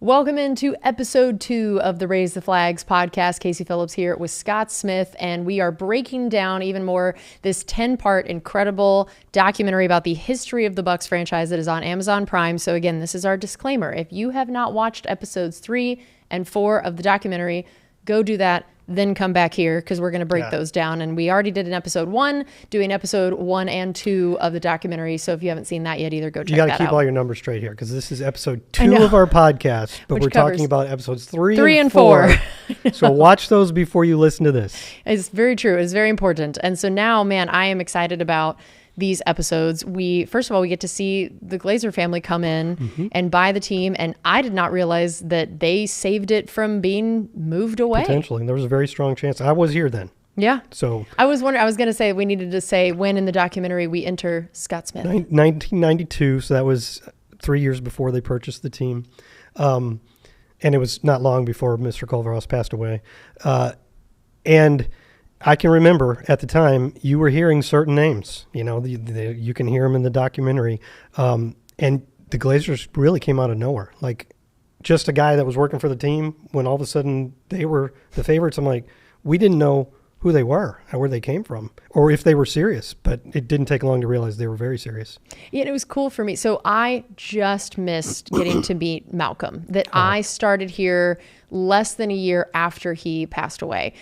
Welcome into episode 2 of the Raise the Flags podcast. Casey Phillips here with Scott Smith, and we are breaking down even more this 10-part incredible documentary about the history of the Bucs franchise that is on Amazon Prime. So again, this is our disclaimer. If you have not watched episodes 3 and 4 of the documentary, go do that. Then come back here because we're going to break those down. And we already did an episode 1, doing episode 1 and 2 of the documentary. So if you haven't seen that yet either, go check that out. You got to keep all your numbers straight here because this is episode 2 of our podcast, but we're talking about episodes 3 and 4. So watch those before you listen to this. It's very true. It's very important. And so now, man, I am excited about these episodes. First of all, we get to see the Glazer family come in and buy the team. And I did not realize that they saved it from being moved away. Potentially. There was a very strong chance. I was here then. Yeah. So I was going to say we needed to say when in the documentary we enter Scott Smith. 1992. So that was 3 years before they purchased the team. And it was not long before Mr. Culverhouse passed away. And I can remember at the time you were hearing certain names, you know, you can hear them in the documentary. And the Glazers really came out of nowhere. Like just a guy that was working for the team when all of a sudden they were the favorites. I'm like, we didn't know who they were or where they came from or if they were serious, but it didn't take long to realize they were very serious. Yeah, it was cool for me. So I just missed getting to meet Malcolm that I started here less than a year after he passed away.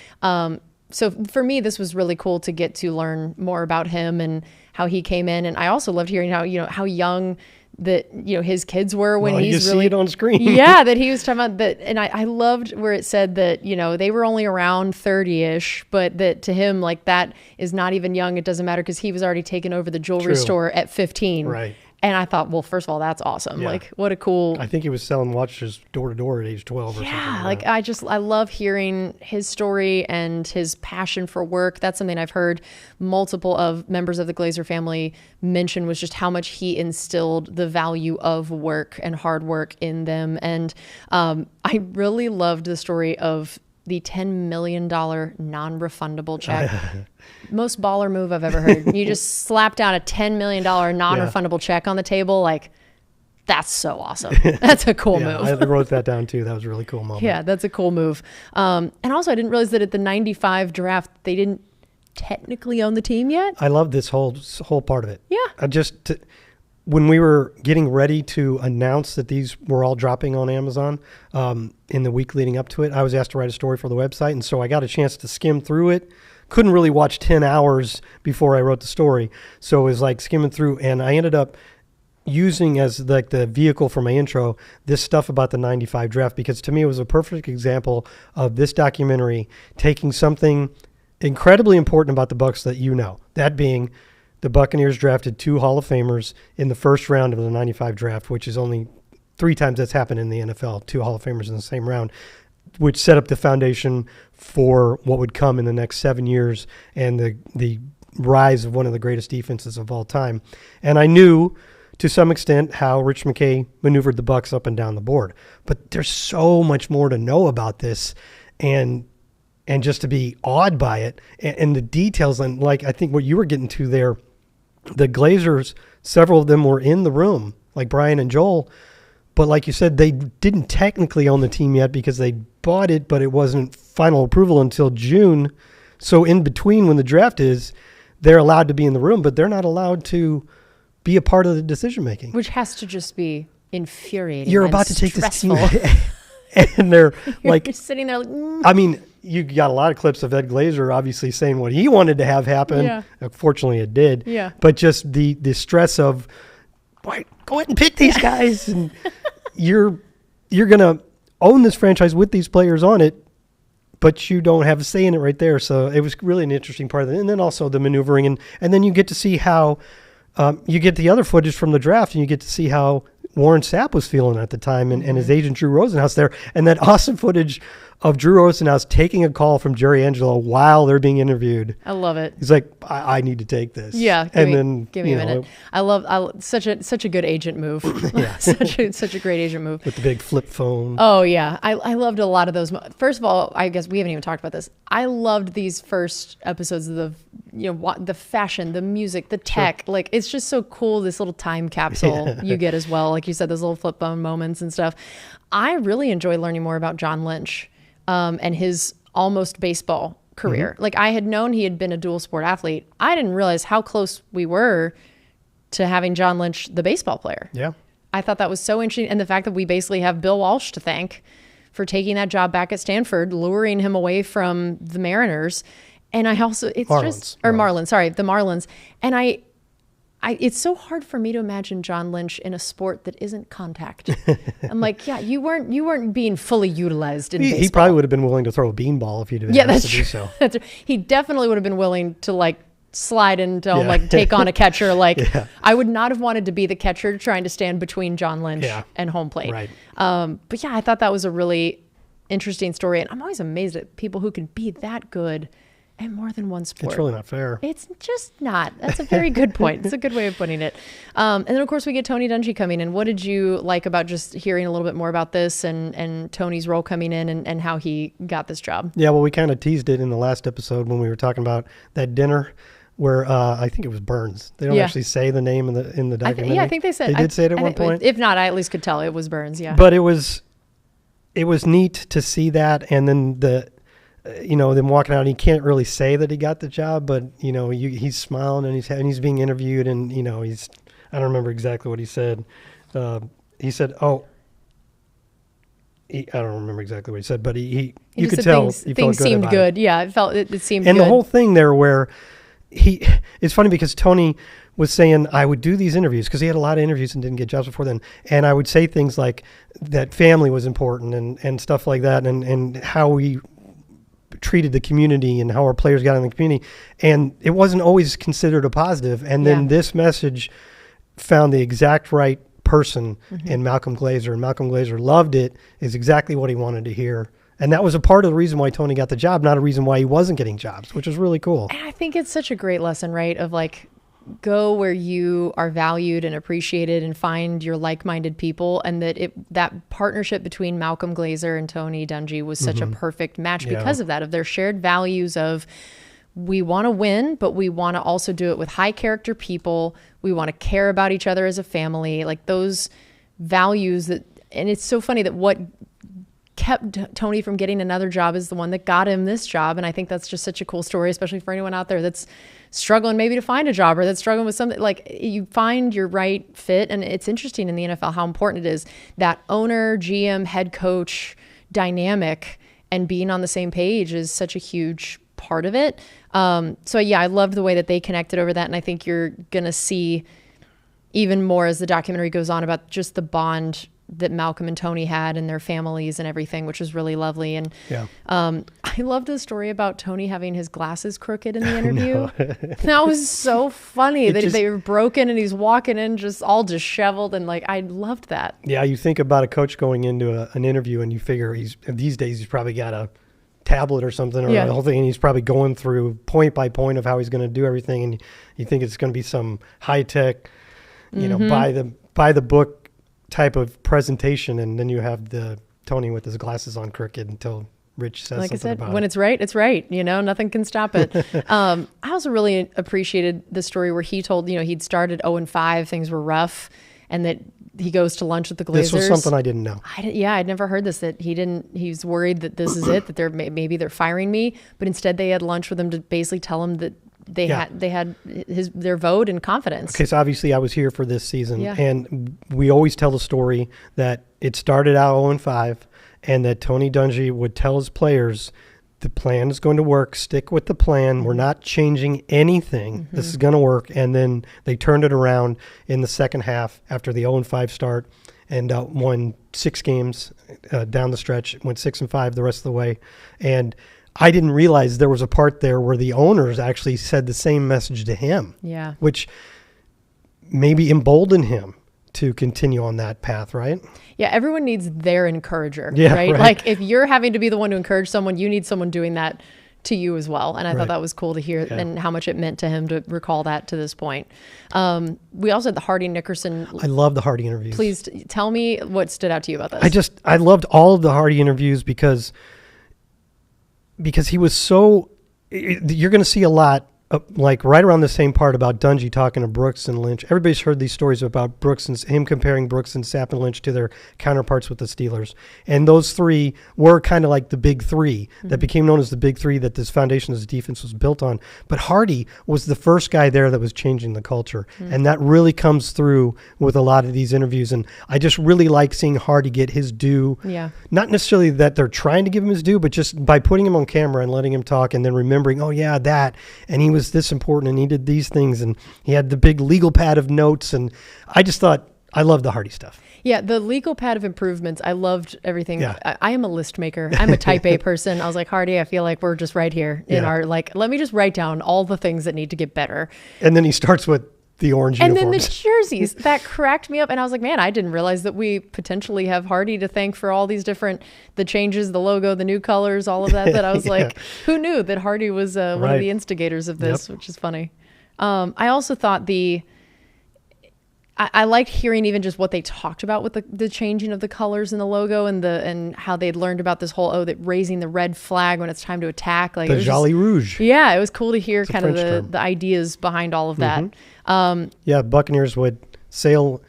So for me, this was really cool to get to learn more about him and how he came in. And I also loved hearing how young that, his kids were when he's really see it on screen. Yeah, that he was talking about that. And I loved where it said that, they were only around 30-ish, but that to him, like that is not even young. It doesn't matter because he was already taken over the jewelry store at 15. Right. And I thought, well, first of all, that's awesome. Yeah. Like, what a cool... I think he was selling watches door to door at age 12 or something. Yeah, like I love hearing his story and his passion for work. That's something I've heard multiple of members of the Glazer family mention was just how much he instilled the value of work and hard work in them. And I really loved the story of the $10 million non-refundable check. Most baller move I've ever heard. You just slap down a $10 million non-refundable check on the table. Like, that's so awesome. That's a cool move. I wrote that down too. That was a really cool moment. Yeah, that's a cool move. And also I didn't realize that at the 95 draft, they didn't technically own the team yet. I love this whole part of it. Yeah. When we were getting ready to announce that these were all dropping on Amazon in the week leading up to it, I was asked to write a story for the website. And so I got a chance to skim through it. Couldn't really watch 10 hours before I wrote the story. So it was like skimming through. And I ended up using as like the vehicle for my intro, this stuff about the 95 draft, because to me it was a perfect example of this documentary taking something incredibly important about the Bucs that that being the Buccaneers drafted 2 Hall of Famers in the first round of the 95 draft, which is only 3 times that's happened in the NFL, 2 Hall of Famers in the same round, which set up the foundation for what would come in the next 7 years and the rise of one of the greatest defenses of all time. And I knew to some extent how Rich McKay maneuvered the Bucs up and down the board. But there's so much more to know about this and just to be awed by it and the details. And like I think what you were getting to there, the Glazers, several of them were in the room, like Brian and Joel. But like you said, they didn't technically own the team yet because they bought it, but it wasn't final approval until June. So in between when the draft is, they're allowed to be in the room, but they're not allowed to be a part of the decision-making. Which has to just be infuriating. You're about to take this team and they're like... You're sitting there like... I mean, you got a lot of clips of Ed Glazer obviously saying what he wanted to have happen. Yeah. Fortunately, it did. Yeah. But just the stress of, boy, go ahead and pick these guys. And you're going to own this franchise with these players on it, but you don't have a say in it right there. So it was really an interesting part of it. And then also the maneuvering. And then you get to see how you get the other footage from the draft and you get to see how Warren Sapp was feeling at the time and his agent Drew Rosenhaus there. And that awesome footage of Drew Rosenhaus taking a call from Jerry Angelo while they're being interviewed. I love it. He's like, I need to take this. Yeah. Give me a minute. I love such a good agent move. Yeah. such a great agent move. With the big flip phone. Oh yeah. I loved a lot of those. First of all, I guess we haven't even talked about this. I loved these first episodes of the fashion, the music, the tech, like it's just so cool. This little time capsule you get as well. Like you said, those little flip phone moments and stuff. I really enjoy learning more about John Lynch and his almost baseball career. Like I had known he had been a dual sport athlete. I didn't realize how close we were to having John Lynch, the baseball player. Yeah. I thought that was so interesting. And the fact that we basically have Bill Walsh to thank for taking that job back at Stanford, luring him away from the Mariners. And I also, the Marlins. And it's so hard for me to imagine John Lynch in a sport that isn't contact. I'm like, yeah, you weren't being fully utilized in baseball. He probably would have been willing to throw a beanball if you'd have asked to do so. That's true. He definitely would have been willing to like slide into like take on a catcher. Like I would not have wanted to be the catcher trying to stand between John Lynch and home plate. Right. But yeah, I thought that was a really interesting story. And I'm always amazed at people who can be that good at more than one sport. It's really not fair. It's just not. That's a very good point. It's a good way of putting it. And then of course we get Tony Dungy coming in. What did you like about just hearing a little bit more about this and Tony's role coming in and how he got this job? Yeah, well, we kind of teased it in the last episode when we were talking about that dinner where I think it was Burns. They don't actually say the name in the documentary. I think they said. They did say it at one point. If not, I at least could tell it was Burns. Yeah. But it was neat to see that, and then them walking out. And he can't really say that he got the job, but he's smiling and he's being interviewed, and I don't remember exactly what he said. He said, "Oh." I don't remember exactly what he said, but you could tell things seemed good. Yeah, it seemed good. And the whole thing there where it's funny because Tony was saying I would do these interviews because he had a lot of interviews and didn't get jobs before then. And I would say things like that family was important and stuff like that and how we treated the community and how our players got in the community. And it wasn't always considered a positive. And then this message found the exact right person in Malcolm Glazer, and Malcolm Glazer loved it. Is exactly what he wanted to hear. And that was a part of the reason why Tony got the job, not a reason why he wasn't getting jobs, which was really cool. And I think it's such a great lesson, right? Of like, go where you are valued and appreciated and find your like-minded people. And that partnership between Malcolm Glazer and Tony Dungy was such a perfect match because of that, of their shared values of we want to win, but we want to also do it with high character people. We want to care about each other as a family, like those values and it's so funny that what kept Tony from getting another job is the one that got him this job. And I think that's just such a cool story, especially for anyone out there that's struggling maybe to find a job or that's struggling with something. Like you find your right fit. And it's interesting in the NFL how important it is that owner, GM, head coach dynamic and being on the same page is such a huge part of it. So yeah, I loved the way that they connected over that. And I think you're going to see even more as the documentary goes on about just the bond that Malcolm and Tony had and their families and everything, which was really lovely. And I loved the story about Tony having his glasses crooked in the interview. That was so funny that they were broken and he's walking in just all disheveled. And like, I loved that. Yeah. You think about a coach going into an interview and you figure these days he's probably got a tablet or something or the whole thing. And he's probably going through point by point of how he's going to do everything. And you think it's going to be some high tech, by the book type of presentation, and then you have the Tony with his glasses on crooked until Rich says something about it. When it's right, it's right. Nothing can stop it. I also really appreciated the story where he told, he'd started 0-5, things were rough, and that he goes to lunch with the Glazers. This was something I didn't know. I'd never heard this, that he's worried that this is it, that maybe they're firing me, but instead they had lunch with him to basically tell him that they had their vote and confidence. Okay, so obviously I was here for this season, and we always tell the story that it started out 0-5, and that Tony Dungy would tell his players, the plan is going to work, stick with the plan, we're not changing anything, this is going to work. And then they turned it around in the second half after the 0-5 start and won 6 games down the stretch, went 6-5 the rest of the way. And I didn't realize there was a part there where the owners actually said the same message to him, which maybe emboldened him to continue on that path, right? Yeah, everyone needs their encourager, right? Like if you're having to be the one to encourage someone, you need someone doing that to you as well. And I thought that was cool to hear and how much it meant to him to recall that to this point. We also had the Hardy Nickerson. I love the Hardy interviews. Please tell me what stood out to you about this. I loved all of the Hardy interviews because he was so, you're going to see a lot like right around the same part about Dungy talking to Brooks and Lynch. Everybody's heard these stories about Brooks and him comparing Brooks and Sapp and Lynch to their counterparts with the Steelers. And those three were kind of like the big three that became known as the big three that this foundation of this defense was built on. But Hardy was the first guy there that was changing the culture. And that really comes through with a lot of these interviews. And I just really like seeing Hardy get his due. Yeah. Not necessarily that they're trying to give him his due, but just by putting him on camera and letting him talk and then remembering, oh yeah, that. And he was this important and he did these things and he had the big legal pad of notes. And I just thought, I love the Hardy stuff. Yeah, the legal pad of improvements. I loved everything. Yeah. I am a list maker. I'm a type A person. I was like, Hardy, I feel like we're just right here in our, like, let me just write down all the things that need to get better. And then he starts with the orange and uniforms. then the jerseys. That cracked me up. And I was like, man, I didn't realize that we potentially have Hardy to thank for all these different, the changes, the logo, the new colors, all of that. That I was like, who knew that Hardy was one of the instigators of this, which is funny. I also thought I liked hearing even just what they talked about with the changing of the colors and the logo and how they'd learned about this whole, that raising the red flag when it's time to attack. Like the Jolly Rouge. Yeah, it was cool to hear kind of French the ideas behind all of that. Buccaneers would sail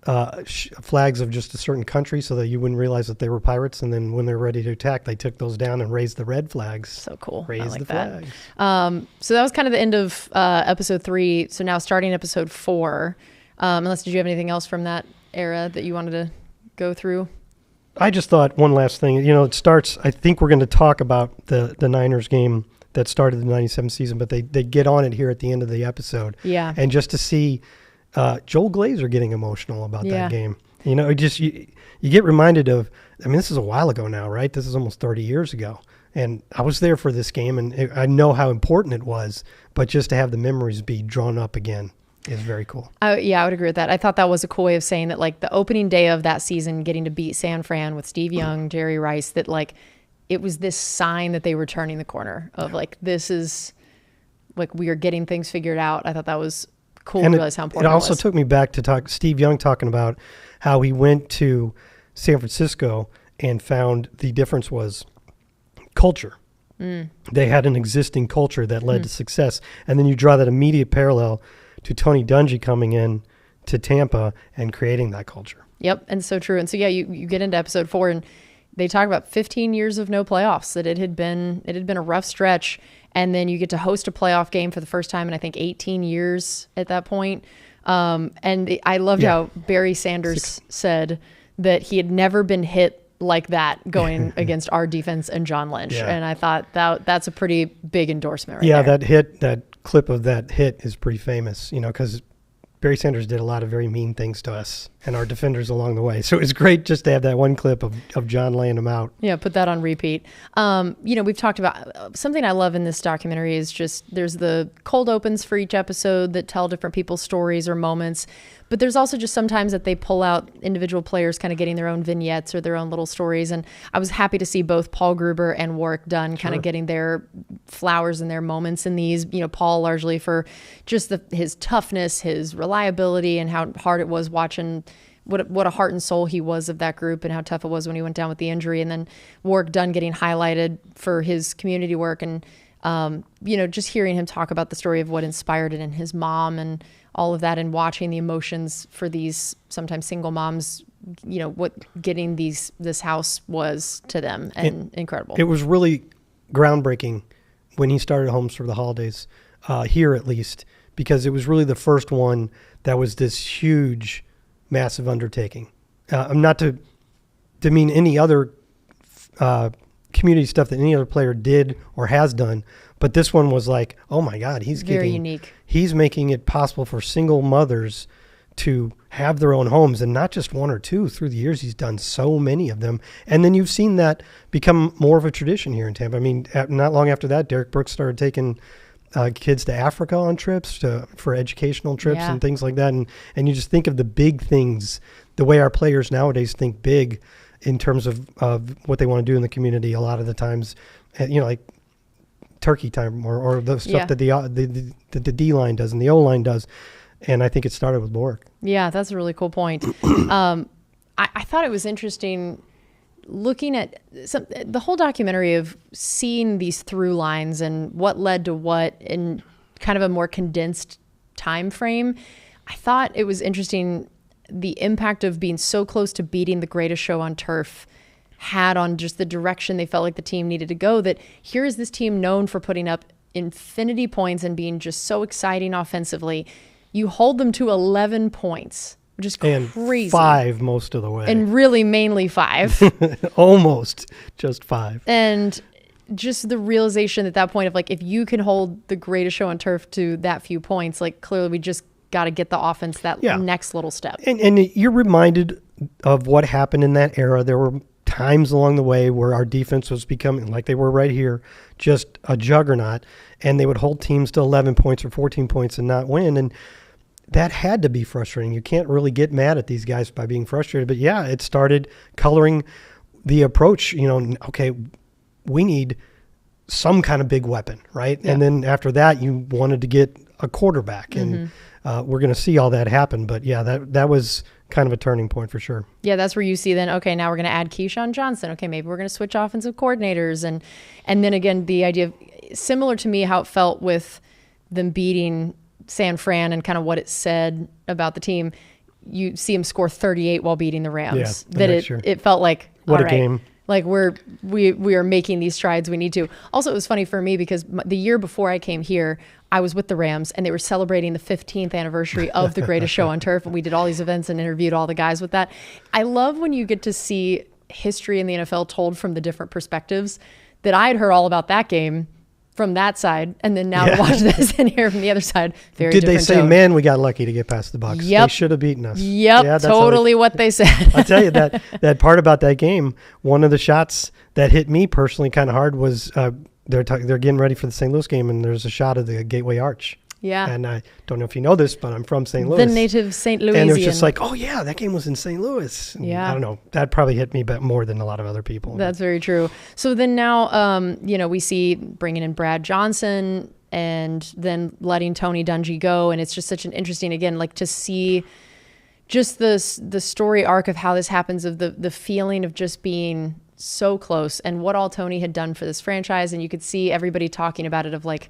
flags of just a certain country so that you wouldn't realize that they were pirates. And then when they're ready to attack, they took those down and raised the red flags. So cool. Raised I like the that. flags. So that was kind of the end of episode 3. So now starting episode 4. Unless, did you have anything else from that era that you wanted to go through? I just thought one last thing. It starts, I think we're going to talk about the Niners game that started the 97 season, but they get on it here at the end of the episode. Yeah. And just to see Joel Glazer getting emotional about that game. You get reminded of, this is a while ago now, right? This is almost 30 years ago. And I was there for this game, and I know how important it was, but just to have the memories be drawn up again is very cool. Yeah, I would agree with that. I thought that was a cool way of saying that, like, the opening day of that season, getting to beat San Fran with Steve Young, Jerry Rice, that, like, it was this sign that they were turning the corner of, like, this is, like, we are getting things figured out. I thought that was cool to realize how important it also took me back to Steve Young talking about how he went to San Francisco and found the difference was culture. They had an existing culture that led to success. And then you draw that immediate parallel to Tony Dungy coming in to Tampa and creating that culture. Yep, and so true. And so, yeah, you get into episode 4, and they talk about 15 years of no playoffs, that it had been a rough stretch, and then you get to host a playoff game for the first time in, I think, 18 years at that point. And I loved how Barry Sanders said that he had never been hit like that going against our defense and John Lynch. Yeah. And I thought that's a pretty big endorsement right there. That clip of that hit is pretty famous, because Barry Sanders did a lot of very mean things to us and our defenders along the way. So it's great just to have that one clip of John laying him out. Yeah, put that on repeat. We've talked about something I love in this documentary is just there's the cold opens for each episode that tell different people's stories or moments. But there's also just sometimes that they pull out individual players kind of getting their own vignettes or their own little stories. And I was happy to see both Paul Gruber and Warwick Dunn kind of getting their flowers and their moments in these. Paul largely for just his toughness, his reliability, and how hard it was watching what a heart and soul he was of that group and how tough it was when he went down with the injury. And then Warwick Dunn getting highlighted for his community work and, just hearing him talk about the story of what inspired it and his mom and all of that, and watching the emotions for these sometimes single moms, what getting this house was to them, and incredible. It was really groundbreaking when he started Homes for the Holidays, here at least, because it was really the first one that was this huge, massive undertaking. Not to mean any other community stuff that any other player did or has done, but this one was like, oh my God, he's very unique. He's making it possible for single mothers to have their own homes, and not just one or two. Through the years, he's done so many of them. And then you've seen that become more of a tradition here in Tampa. I mean, not long after that, Derek Brooks started taking kids to Africa on trips for educational trips and things like that. And you just think of the big things, the way our players nowadays think big in terms of what they want to do in the community. A lot of the times, like turkey time or the stuff that the D line does and the O line does. And I think it started with Bork. Yeah, that's a really cool point. I thought it was interesting looking at the whole documentary of seeing these through lines and what led to what, and kind of a more condensed time frame. I thought it was interesting the impact of being so close to beating the greatest show on turf had on just the direction they felt like the team needed to go, that here is this team known for putting up infinity points and being just so exciting offensively. You hold them to 11 points, which is crazy. And 5 most of the way. And really mainly 5. Almost just 5. And just the realization at that point of like, if you can hold the greatest show on turf to that few points, like clearly we just got to get the offense that next little step. And you're reminded of what happened in that era. There were times along the way where our defense was becoming, like they were right here, just a juggernaut, and they would hold teams to 11 points or 14 points and not win. And that had to be frustrating. You can't really get mad at these guys by being frustrated. But yeah, it started coloring the approach. Okay, we need some kind of big weapon, right? Yeah. And then after that, you wanted to get a quarterback, and we're going to see all that happen. But yeah, that was kind of a turning point for sure. Yeah, that's where you see then, okay, now we're going to add Keyshawn Johnson. Okay, maybe we're going to switch offensive coordinators. And then again, the idea of, similar to me, how it felt with them beating San Fran and kind of what it said about the team, you see them score 38 while beating the Rams. Yeah, it felt like, what a game. Like we are making these strides we need to. Also, it was funny for me because the year before I came here, I was with the Rams and they were celebrating the 15th anniversary of the greatest show on turf. And we did all these events and interviewed all the guys with that. I love when you get to see history in the NFL told from the different perspectives, that I had heard all about that game from that side, and then now to watch this and hear from the other side, very different. Did they say, tone. Man, we got lucky to get past the Bucs? Yep. They should have beaten us. Yep, yeah, totally what they said. I'll tell you that part about that game, one of the shots that hit me personally kind of hard was they're getting ready for the St. Louis game, and there's a shot of the Gateway Arch. Yeah. And I don't know if you know this, but I'm from St. Louis. The native St. Louisian. And it was just like, oh, yeah, that game was in St. Louis. And yeah. I don't know. That probably hit me more than a lot of other people. That's very true. So then now, we see bringing in Brad Johnson and then letting Tony Dungy go. And it's just such an interesting, again, like to see just the story arc of how this happens, of the feeling of just being so close and what all Tony had done for this franchise. And you could see everybody talking about it of like,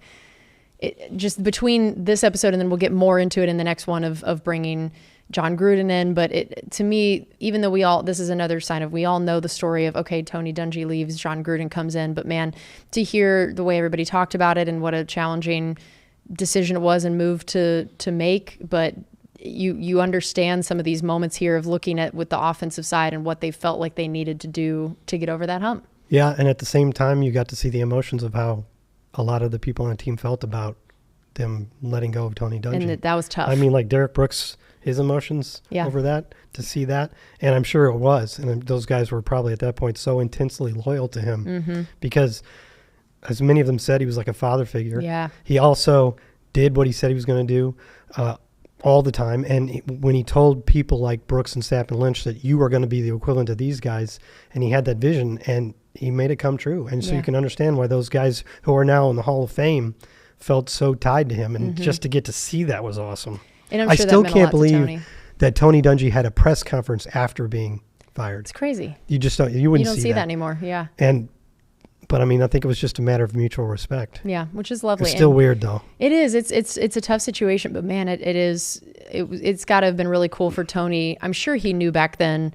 just between this episode and then we'll get more into it in the next one of bringing John Gruden in. But to me, even though this is another sign of, we all know the story of, okay, Tony Dungy leaves, John Gruden comes in, but man, to hear the way everybody talked about it and what a challenging decision it was and move to make, but you understand some of these moments here of looking at with the offensive side and what they felt like they needed to do to get over that hump. Yeah. And at the same time, you got to see the emotions of how a lot of the people on the team felt about them letting go of Tony Dungy. And that was tough. I mean, like Derek Brooks, his emotions over that, to see that. And I'm sure it was. And those guys were probably at that point so intensely loyal to him because, as many of them said, he was like a father figure. Yeah. He also did what he said he was going to do all the time. And when he told people like Brooks and Sapp and Lynch that you are going to be the equivalent of these guys, and he had that vision, and he made it come true. And so you can understand why those guys who are now in the Hall of Fame felt so tied to him. And just to get to see that was awesome. And I still can't believe that Tony Dungy had a press conference after being fired. It's crazy. You just don't, you wouldn't see that anymore. Yeah. But I mean, I think it was just a matter of mutual respect. Yeah, which is lovely. It's still weird though. It is. It's a tough situation, but man, it's got to have been really cool for Tony. I'm sure he knew back then,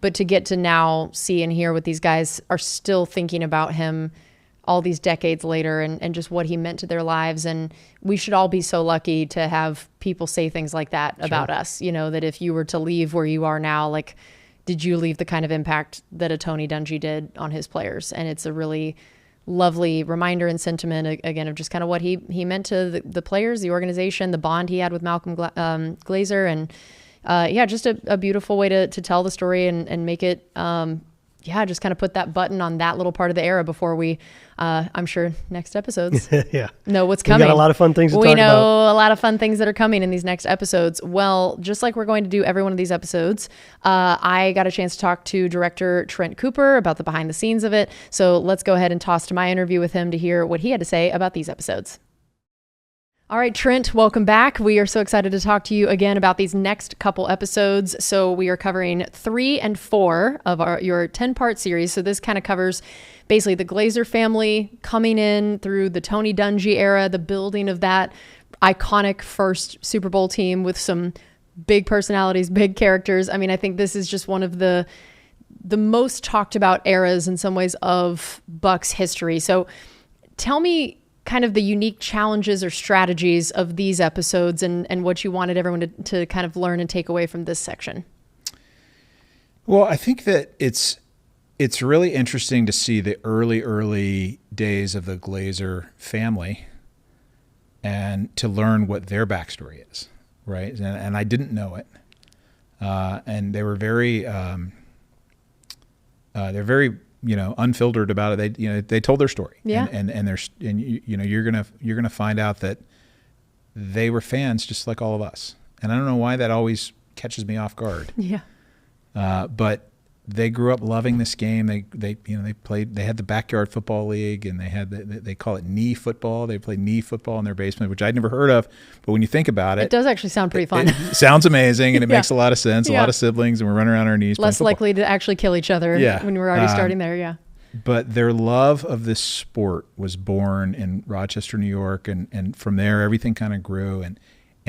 but to get to now see and hear what these guys are still thinking about him all these decades later, and just what he meant to their lives. And we should all be so lucky to have people say things like that about us, that if you were to leave where you are now, like, did you leave the kind of impact that a Tony Dungy did on his players? And it's a really lovely reminder and sentiment, again, of just kind of what he meant to the players, the organization, the bond he had with Malcolm Glazer. And just a beautiful way to tell the story and make it, just kind of put that button on that little part of the era before we, I'm sure, next episodes know what's coming. We got a lot of fun things to talk about. We know a lot of fun things that are coming in these next episodes. Well, just like we're going to do every one of these episodes, I got a chance to talk to director Trent Cooper about the behind the scenes of it. So let's go ahead and toss to my interview with him to hear what he had to say about these episodes. All right, Trent, welcome back. We are so excited to talk to you again about these next couple episodes. So we are covering 3 and 4 of your 10-part series. So this kind of covers basically the Glazer family coming in through the Tony Dungy era, the building of that iconic first Super Bowl team with some big personalities, big characters. I mean, I think this is just one of the most talked about eras in some ways of Bucs history. So tell me kind of the unique challenges or strategies of these episodes and what you wanted everyone to kind of learn and take away from this section. Well, I think that it's really interesting to see the early days of the Glazer family and to learn what their backstory is, right? And I didn't know it. And they were they're very unfiltered about it. They told their story. Yeah. You're gonna find out that they were fans just like all of us. And I don't know why that always catches me off guard. Yeah. But they grew up loving this game. They had the backyard football league, and they call it knee football. They played knee football in their basement, which I'd never heard of. But when you think about it, it does actually sound pretty fun. It sounds amazing, and it Yeah. makes a lot of sense. A lot of siblings, and we're running around our knees. Less likely to actually kill each other when we're already starting there. Yeah. But their love of this sport was born in Rochester, New York, and from there everything kind of grew, and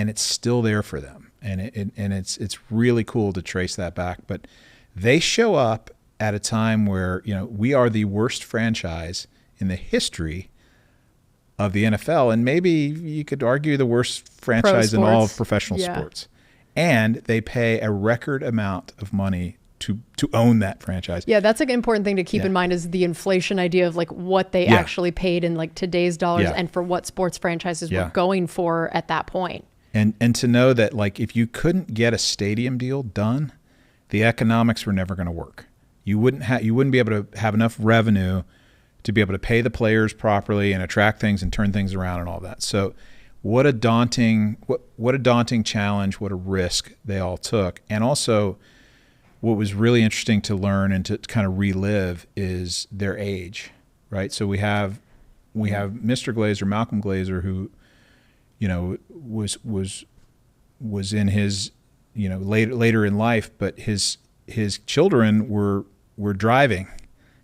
it's still there for them, and it's really cool to trace that back. But they show up at a time where we are the worst franchise in the history of the NFL, and maybe you could argue the worst franchise in all of professional sports. And they pay a record amount of money to own that franchise. Yeah, that's an important thing to keep in mind is the inflation idea of like what they actually paid in like today's dollars and for what sports franchises were going for at that point. And to know that like if you couldn't get a stadium deal done, the economics were never going to work. You wouldn't be able to have enough revenue to be able to pay the players properly and attract things and turn things around and all that. So what a daunting challenge, what a risk they all took. And also what was really interesting to learn and to kind of relive is their age, right? So we have Mr. Glazer, Malcolm Glazer, who was in his later in life, but his children were driving,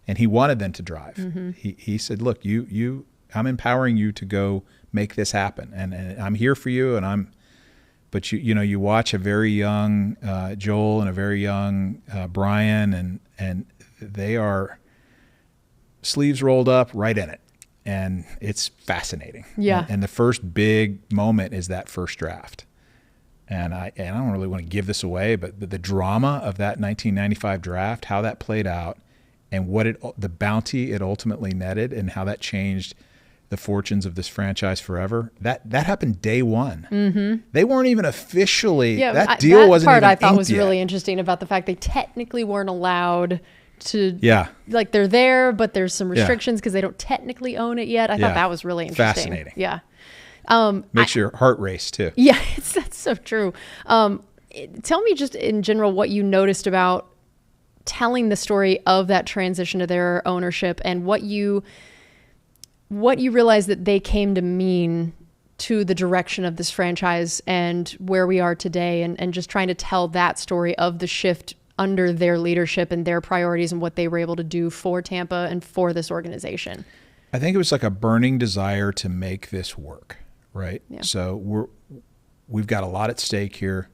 and he wanted them to drive. Mm-hmm. He said, "Look, I'm empowering you to go make this happen, and I'm here for you." But you watch a very young Joel and a very young Brian, and they are sleeves rolled up, right in it, and it's fascinating. Yeah. And the first big moment is that first draft. And I don't really want to give this away, but the drama of that 1995 draft, how that played out, and the bounty it ultimately netted, and how that changed the fortunes of this franchise forever. That happened day one. Mm-hmm. They weren't even officially. That deal wasn't even inked yet. That part I thought was really interesting about the fact they technically weren't allowed to. Yeah. Like they're there, but there's some restrictions because they don't technically own it yet. I thought that was really interesting. Fascinating. Yeah. Makes your heart race too. Yeah, that's so true. Tell me just in general what you noticed about telling the story of that transition to their ownership and what you realized that they came to mean to the direction of this franchise and where we are today, and just trying to tell that story of the shift under their leadership and their priorities and what they were able to do for Tampa and for this organization. I think it was like a burning desire to make this work. Right. Yeah. So we've got a lot at stake here.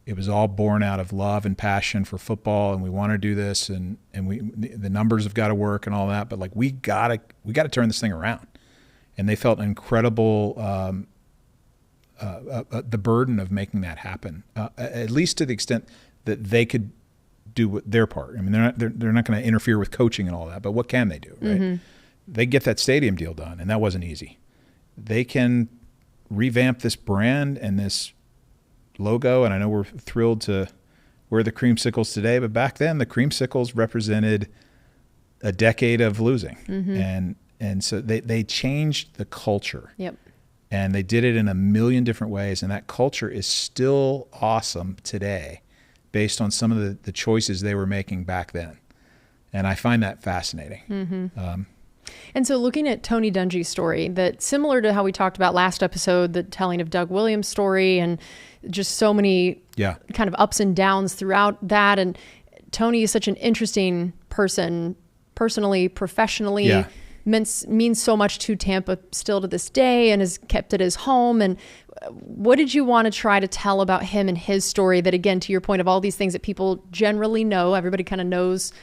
It was all born out of love and passion for football, and we want to do this, and the numbers have got to work and all that. But like we got to turn this thing around, and they felt incredible the burden of making that happen, at least to the extent that they could do their part. I mean, they're not going to interfere with coaching and all that, but what can they do? Right. Mm-hmm. They get that stadium deal done, and that wasn't easy. They can revamp this brand and this logo, and I know we're thrilled to wear the creamsicles today, but back then the creamsicles represented a decade of losing. Mm-hmm. And so they changed the culture. Yep. And they did it in a million different ways, and that culture is still awesome today based on some of the choices they were making back then. And I find that fascinating. Mm-hmm. And so looking at Tony Dungy's story, that similar to how we talked about last episode, the telling of Doug Williams' story and just so many kind of ups and downs throughout that. And Tony is such an interesting person, personally, professionally, means so much to Tampa still to this day and has kept it his home. And what did you want to try to tell about him and his story that, again, to your point of all these things that people generally know, everybody kind of knows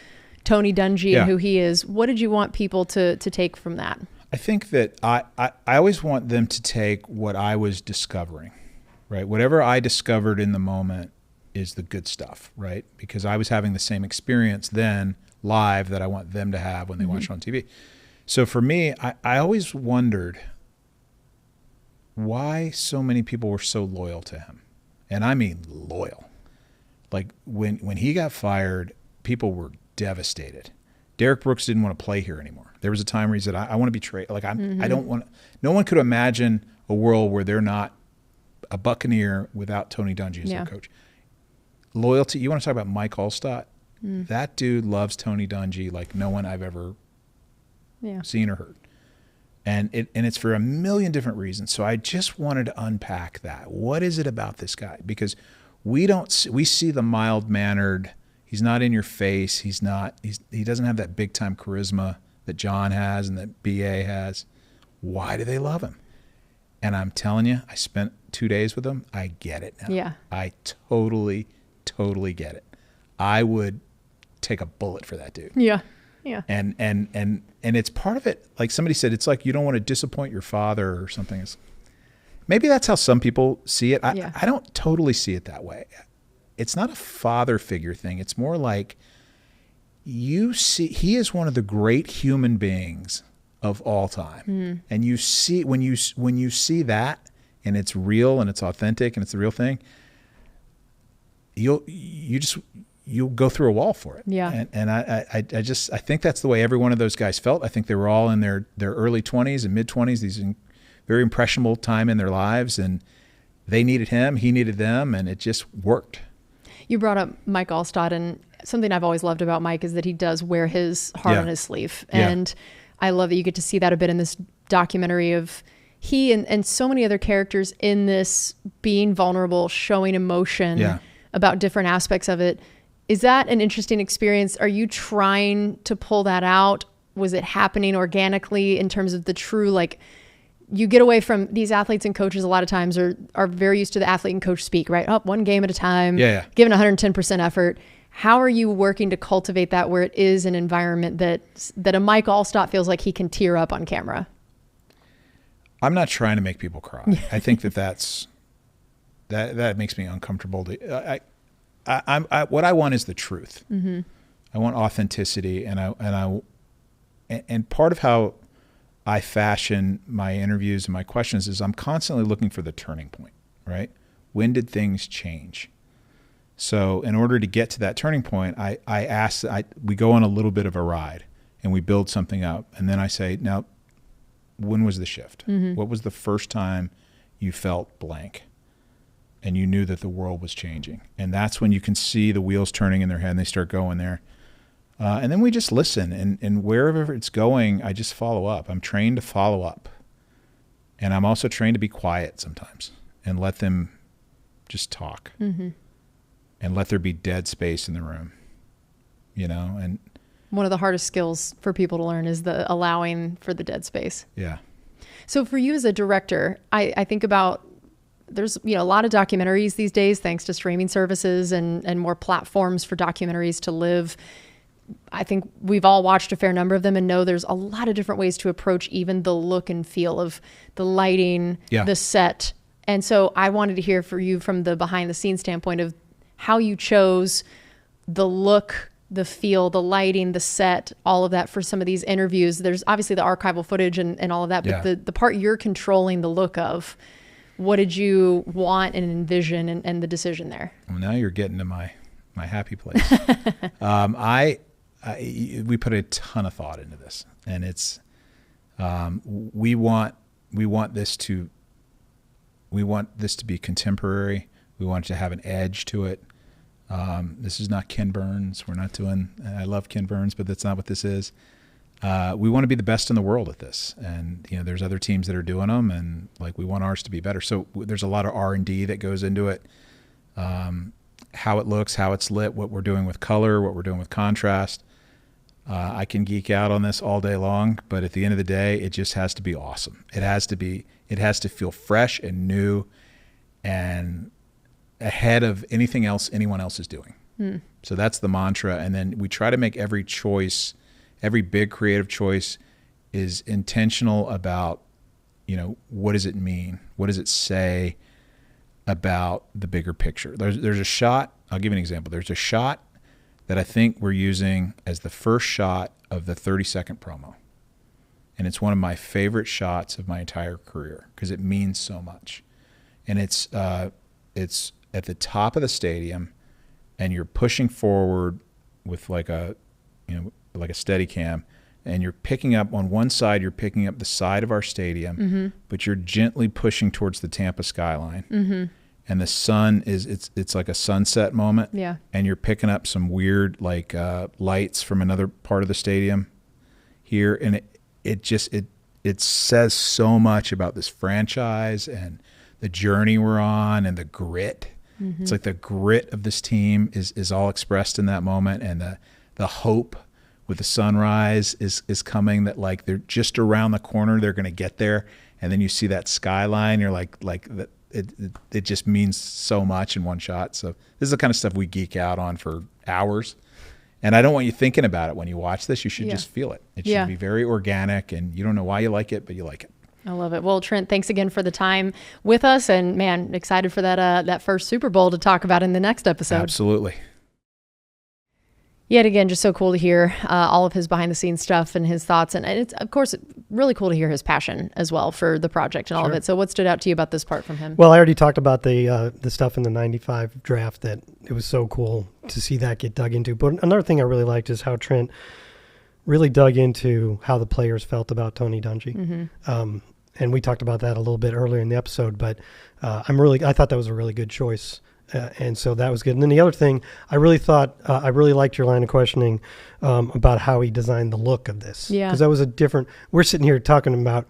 Tony Dungy and who he is. What did you want people to take from that? I think that I always want them to take what I was discovering, right? Whatever I discovered in the moment is the good stuff, right? Because I was having the same experience then live that I want them to have when they watch it on TV. So for me, I always wondered why so many people were so loyal to him. And I mean loyal. Like when he got fired, people were devastated. Derek Brooks didn't want to play here anymore. There was a time where he said, I want to be traded. Like I don't want, no one could imagine a world where they're not a Buccaneer without Tony Dungy as their coach. Loyalty, you want to talk about Mike Allstott? That dude loves Tony Dungy like no one I've ever seen or heard. And it's for a million different reasons. So I just wanted to unpack that. What is it about this guy? Because we see the mild-mannered, he's not in your face, he doesn't have that big-time charisma that John has and that BA has. Why do they love him? And I'm telling you, I spent 2 days with him. I get it now. Yeah. I totally get it. I would take a bullet for that dude. Yeah. Yeah. And it's part of it. Like somebody said, it's like you don't want to disappoint your father or something. Maybe that's how some people see it. I don't totally see it that way. It's not a father figure thing. It's more like he is one of the great human beings of all time. And you see when you see that and it's real and it's authentic and it's the real thing, you'll go through a wall for it. Yeah. And I think that's the way every one of those guys felt. I think they were all in their early 20s and mid 20s, these very impressionable time in their lives, and they needed him, he needed them, and it just worked. You brought up Mike Allstott, and something I've always loved about Mike is that he does wear his heart on his sleeve. And I love that you get to see that a bit in this documentary of he and so many other characters in this being vulnerable, showing emotion about different aspects of it. Is that an interesting experience? Are you trying to pull that out? Was it happening organically in terms of the true, like, you get away from these athletes and coaches a lot of times are very used to the athlete and coach speak, right? Up one game at a time, giving 110% effort. How are you working to cultivate that where it is an environment that a Mike Allstott feels like he can tear up on camera? I'm not trying to make people cry. I think that makes me uncomfortable. What I want is the truth. I want authenticity, and part of how I fashion my interviews and my questions is I'm constantly looking for the turning point, right? When did things change? So in order to get to that turning point, we go on a little bit of a ride and we build something up. And then I say, now, when was the shift? What was the first time you felt blank and you knew that the world was changing? And that's when you can see the wheels turning in their head and they start going there. And then we just listen, and wherever it's going, I just follow up. I'm trained to follow up. And I'm also trained to be quiet sometimes and let them just talk. And let there be dead space in the room, and one of the hardest skills for people to learn is the allowing for the dead space. Yeah. So for you as a director, I think about, there's a lot of documentaries these days, thanks to streaming services and more platforms for documentaries to live. I think we've all watched a fair number of them and know there's a lot of different ways to approach even the look and feel of the lighting, the set. And so I wanted to hear for you from the behind the scenes standpoint of how you chose the look, the feel, the lighting, the set, all of that for some of these interviews. There's obviously the archival footage and all of that, but the part you're controlling the look of, what did you want and envision and the decision there? Well, now you're getting to my happy place. We put a ton of thought into this, and it's we want this to be contemporary. We want it to have an edge to it. This is not Ken Burns. We're not doing. I love Ken Burns, but that's not what this is. we want to be the best in the world at this. And, there's other teams that are doing them, and like we want ours to be better. So there's a lot of R&D that goes into it. How it looks, how it's lit, what we're doing with color, what we're doing with contrast. I can geek out on this all day long, but at the end of the day, it just has to be awesome. It has to feel fresh and new and ahead of anything else anyone else is doing. So that's the mantra. And then we try to make every choice, every big creative choice is intentional about, what does it mean? What does it say about the bigger picture? There's a shot, I'll give you an example. There's a shot that I think we're using as the first shot of the 30-second promo. And it's one of my favorite shots of my entire career because it means so much. And it's at the top of the stadium, and you're pushing forward with like a steady cam, and you're picking up on one side, you're picking up the side of our stadium, but you're gently pushing towards the Tampa skyline. And the sun it's like a sunset moment. Yeah. And you're picking up some weird like lights from another part of the stadium here. And it says so much about this franchise and the journey we're on and the grit. It's like the grit of this team is all expressed in that moment, and the hope with the sunrise is coming, that like they're just around the corner, they're going to get there, and then you see that skyline, you're like that it just means so much in one shot. So this is the kind of stuff we geek out on for hours, and I don't want you thinking about it when you watch this. You should just feel it. It should be very organic, and you don't know why you like it, but you like it. I love it. Well, Trent, thanks again for the time with us, and man, excited for that first Super Bowl to talk about in the next episode. Absolutely. Yet again, just so cool to hear all of his behind the scenes stuff and his thoughts. And it's, of course, really cool to hear his passion as well for the project and all of it. So what stood out to you about this part from him? Well, I already talked about the stuff in the 95 draft, that it was so cool to see that get dug into. But another thing I really liked is how Trent really dug into how the players felt about Tony Dungy. And we talked about that a little bit earlier in the episode, but I thought that was a really good choice. And so that was good. And then the other thing, I really liked your line of questioning about how he designed the look of this. Yeah. Because that was we're sitting here talking about,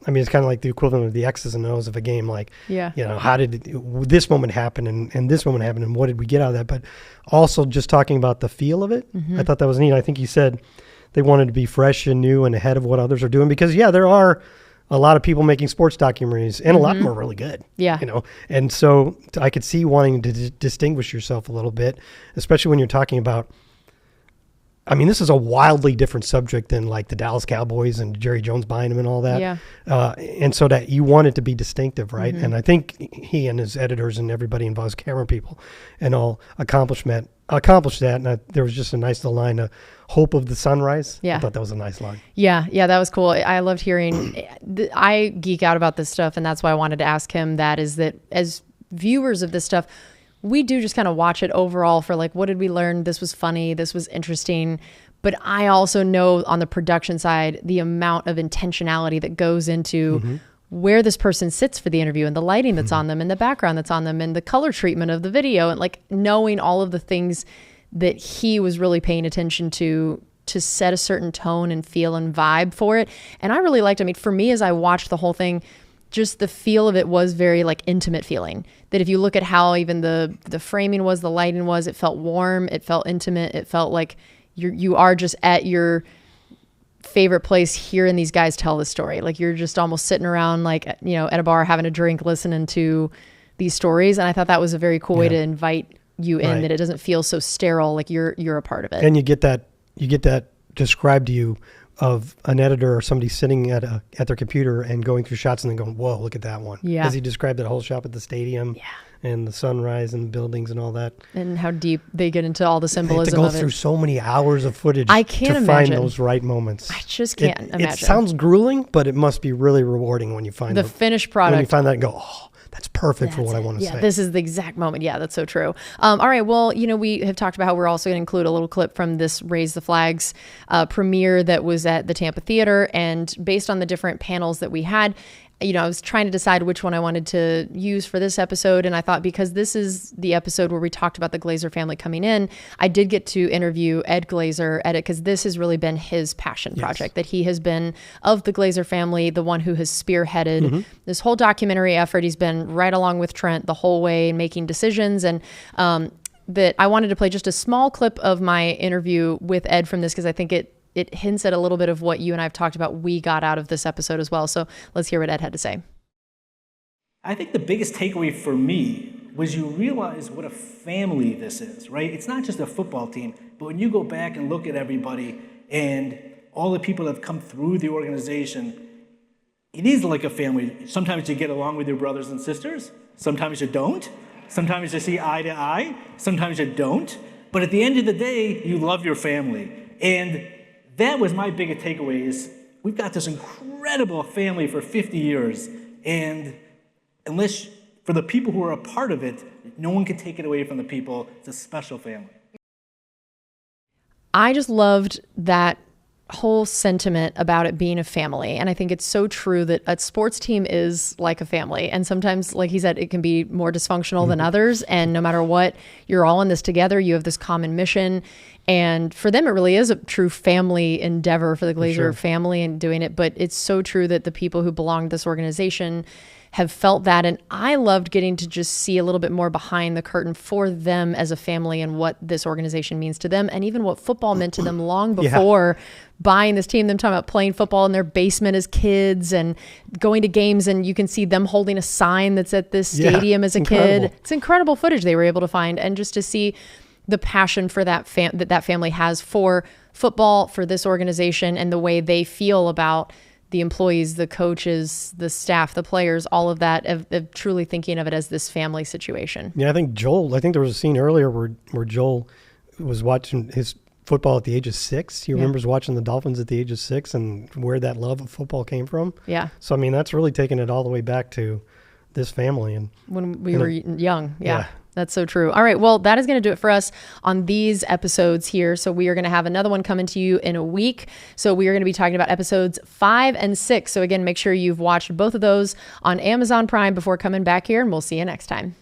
I mean, it's kind of like the equivalent of the X's and O's of a game. Like, how did this moment happen and this moment happen, and what did we get out of that? But also just talking about the feel of it. I thought that was neat. I think he said they wanted to be fresh and new and ahead of what others are doing, because there are a lot of people making sports documentaries, and a lot of them are really good. Yeah. And so I could see wanting to distinguish yourself a little bit, especially when you're talking about, I mean, this is a wildly different subject than like the Dallas Cowboys and Jerry Jones buying them and all that. Yeah. And so that you want it to be distinctive, right? And I think he and his editors and everybody involved, camera people and all, accomplished that. And there was just a nice little line, hope of the sunrise. Yeah. I thought that was a nice line. Yeah, that was cool. I loved hearing, I geek out about this stuff, and that's why I wanted to ask him that, is that as viewers of this stuff, we do just kind of watch it overall for like, what did we learn? This was funny. This was interesting. But I also know on the production side, the amount of intentionality that goes into where this person sits for the interview, and the lighting that's on them, and the background that's on them, and the color treatment of the video, and like knowing all of the things that he was really paying attention to set a certain tone and feel and vibe for it. And I really liked, I mean, for me, as I watched the whole thing, just the feel of it was very like intimate feeling, that if you look at how even the framing was, the lighting was, it felt warm, it felt intimate, it felt like you are just at your favorite place hearing these guys tell the story. Like you're just almost sitting around like, at a bar having a drink, listening to these stories. And I thought that was a very cool way to invite you in, that it doesn't feel so sterile, like you're a part of it. And you get that described to you of an editor or somebody sitting at their computer and going through shots and then going, whoa, look at that one. Yeah. As he described that whole shot at the stadium and the sunrise and the buildings and all that. And how deep they get into all the symbolism of it. They have to go through so many hours of footage imagine. Find those right moments. I just can't imagine. It sounds grueling, but it must be really rewarding when you find the finished product. When you find that and go, oh, that's perfect for what I want to say. Yeah, this is the exact moment. Yeah, that's so true. All right, well, we have talked about how we're also going to include a little clip from this Raise the Flags premiere that was at the Tampa Theater. And based on the different panels that we had, I was trying to decide which one I wanted to use for this episode. And I thought, because this is the episode where we talked about the Glazer family coming in, I did get to interview Ed Glazer at it, because this has really been his passion project, that he has been, of the Glazer family, the one who has spearheaded this whole documentary effort. He's been right along with Trent the whole way, making decisions. And that I wanted to play just a small clip of my interview with Ed from this, because I think it hints at a little bit of what you and I have talked about we got out of this episode as well. So let's hear what Ed had to say. I think the biggest takeaway for me was you realize what a family this is, right? It's not just a football team, but when you go back and look at everybody and all the people that have come through the organization, it is like a family. Sometimes you get along with your brothers and sisters. Sometimes you don't. Sometimes you see eye to eye. Sometimes you don't. But at the end of the day, you love your family. And that was my biggest takeaway, is we've got this incredible family for 50 years. And unless, for the people who are a part of it, no one can take it away from the people. It's a special family. I just loved that whole sentiment about it being a family. And I think it's so true that a sports team is like a family. And sometimes, like he said, it can be more dysfunctional than others. And no matter what, you're all in this together. You have this common mission. And for them, it really is a true family endeavor for the Glazer family and doing it. But it's so true that the people who belong to this organization have felt that. And I loved getting to just see a little bit more behind the curtain for them as a family and what this organization means to them, and even what football meant to them long before buying this team. Them talking about playing football in their basement as kids and going to games, and you can see them holding a sign that's at this stadium as a kid. It's incredible footage they were able to find, and just to see the passion for that that family has for football, for this organization, and the way they feel about the employees, the coaches, the staff, the players, all of that, of truly thinking of it as this family situation. Yeah, I think there was a scene earlier where Joel was watching his football at the age of 6. He remembers watching the Dolphins at the age of 6 and where that love of football came from. Yeah. So, I mean, that's really taking it all the way back to this family. And when we were young. Yeah. That's so true. All right. Well, that is going to do it for us on these episodes here. So we are going to have another one coming to you in a week. So we are going to be talking about episodes 5 and 6. So again, make sure you've watched both of those on Amazon Prime before coming back here, and we'll see you next time.